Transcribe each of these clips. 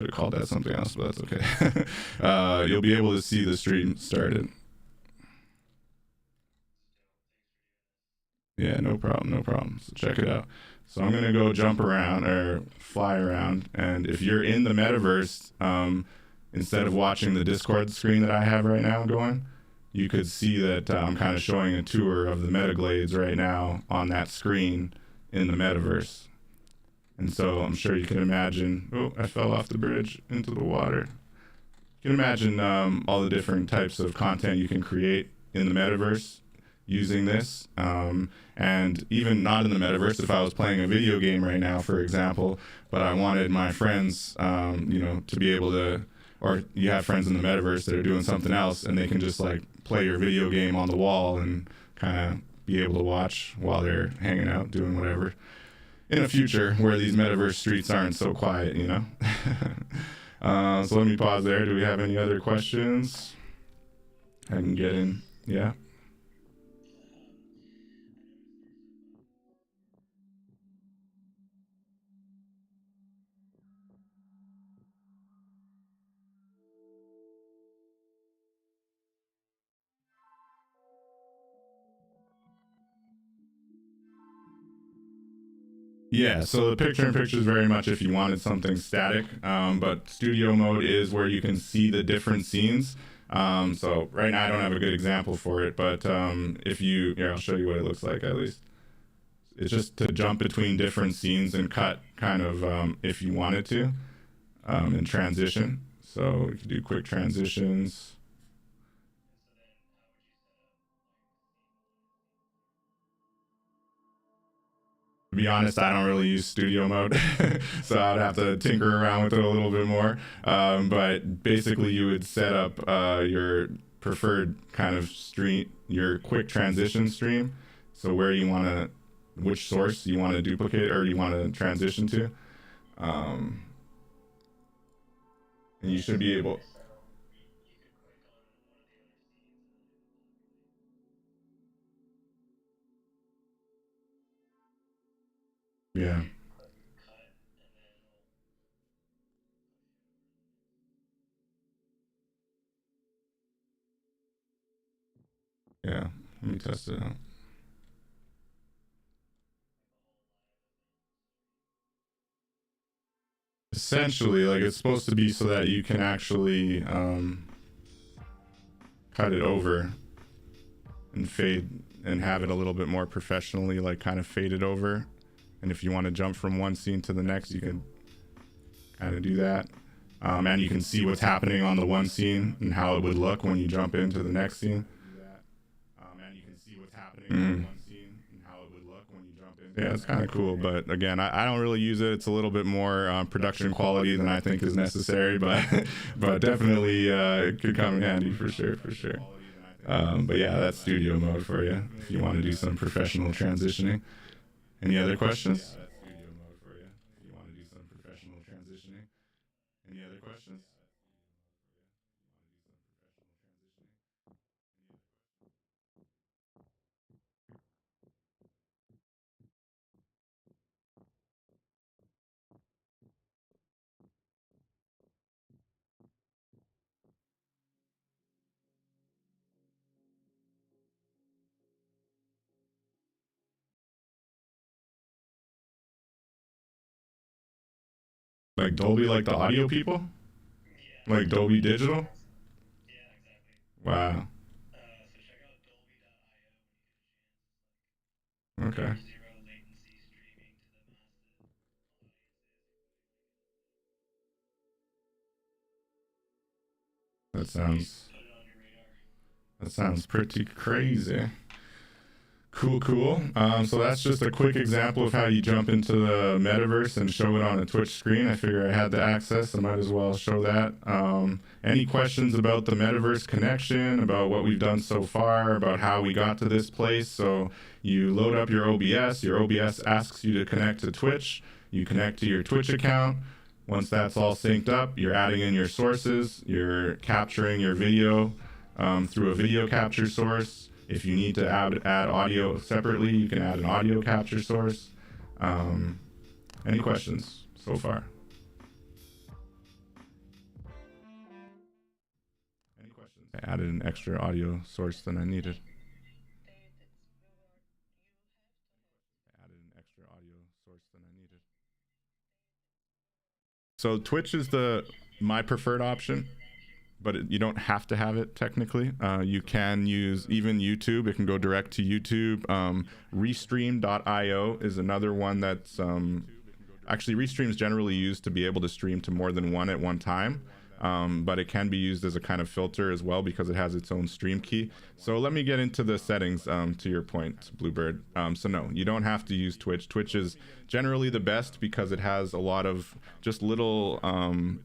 Could have called that something else, but that's okay. You'll be able to see the stream started. Yeah, no problem, no problem. So check it out. So I'm gonna go jump around or fly around, and if you're in the metaverse, instead of watching the Discord screen that I have right now going, you could see that I'm kind of showing a tour of the Metaglades right now on that screen in the metaverse. And so I'm sure you can imagine, oh, I fell off the bridge into the water. You can imagine all the different types of content you can create in the metaverse using this. And even not in the metaverse, if I was playing a video game right now, for example, but I wanted my friends, to be able to, or you have friends in the metaverse that are doing something else and they can just like play your video game on the wall and kind of be able to watch while they're hanging out, doing whatever. In a future where these metaverse streets aren't so quiet, So let me pause there. Do we have any other questions? I can get in. Yeah. Yeah, so the picture-in-picture is very much if you wanted something static, but studio mode is where you can see the different scenes. So right now I don't have a good example for it, but I'll show you what it looks like at least. It's just to jump between different scenes and cut kind of if you wanted to in transition. So you can do quick transitions. To be honest, I don't really use studio mode, so I'd have to tinker around with it a little bit more. But basically, you would set up your preferred kind of stream, your quick transition stream. So where you want to, which source you want to duplicate or you want to transition to, and you should be able. Yeah. Yeah. Let me test it out. Essentially, like it's supposed to be so that you can actually cut it over and fade and have it a little bit more professionally, like kind of faded over. And if you want to jump from one scene to the next, you can kind of do that. And you can see what's happening on the one scene and how it would look when you jump into the next scene. And you can see what's happening on the one scene and how it would look when you jump in. Yeah, it's kind of cool. But again, I don't really use it. It's a little bit more production quality than I think is necessary. But definitely it could come in handy for sure, for sure. But yeah, that's studio mode for you if you want to do some professional transitioning. Any other questions? Yeah, that's studio mode for you if you want to do some professional transitioning. Any other questions? Like Dolby, like the audio people? Like Dolby Digital? Wow. Okay. That sounds pretty crazy. Cool, cool. So that's just a quick example of how you jump into the metaverse and show it on a Twitch screen. I figure I had the access, I might as well show that. Any questions about the metaverse connection, about what we've done so far, about how we got to this place? So you load up your OBS asks you to connect to Twitch, you connect to your Twitch account. Once that's all synced up, you're adding in your sources, you're capturing your video through a video capture source. If you need to add audio separately, you can add an audio capture source. Any questions so far? I added an extra audio source than I needed. So Twitch is my preferred option, but you don't have to have it technically. You can use even YouTube. It can go direct to YouTube. Restream.io is another one that's actually Restream is generally used to be able to stream to more than one at one time. But it can be used as a kind of filter as well because it has its own stream key. So let me get into the settings to your point, Bluebird. So no, you don't have to use Twitch. Twitch is generally the best because it has a lot of just little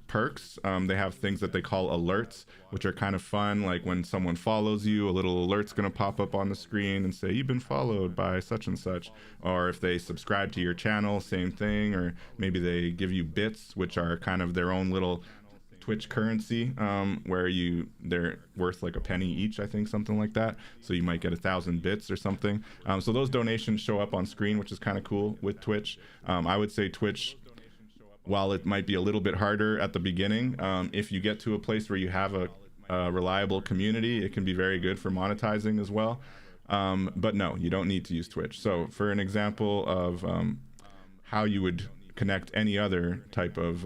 perks. They have things that they call alerts, which are kind of fun. Like when someone follows you, a little alert's going to pop up on the screen and say, you've been followed by such and such. Or if they subscribe to your channel, same thing. Or maybe they give you bits, which are kind of their own little Twitch currency, where they're worth like a penny each, I think, something like that. So you might get 1,000 bits or something. So those donations show up on screen, which is kind of cool with Twitch. I would say Twitch, while it might be a little bit harder at the beginning, if you get to a place where you have a reliable community, it can be very good for monetizing as well. But no, you don't need to use Twitch. So for an example of how you would connect any other type of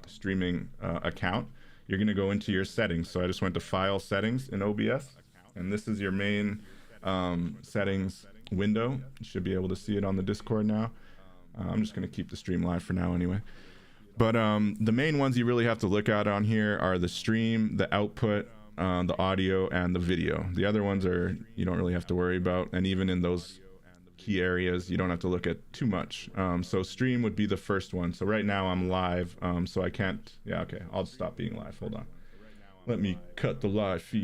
streaming account, you're going to go into your settings. So I just went to File Settings in OBS, and this is your main settings window. You should be able to see it on the Discord now. I'm just going to keep the stream live for now anyway. But the main ones you really have to look at on here are the stream, the output, the audio, and the video. The other ones you don't really have to worry about, and even in those key areas you don't have to look at too much. So stream would be the first one. So right now I'm live, so I can't. Yeah, okay, I'll stop being live. Hold on, let me cut the live feed.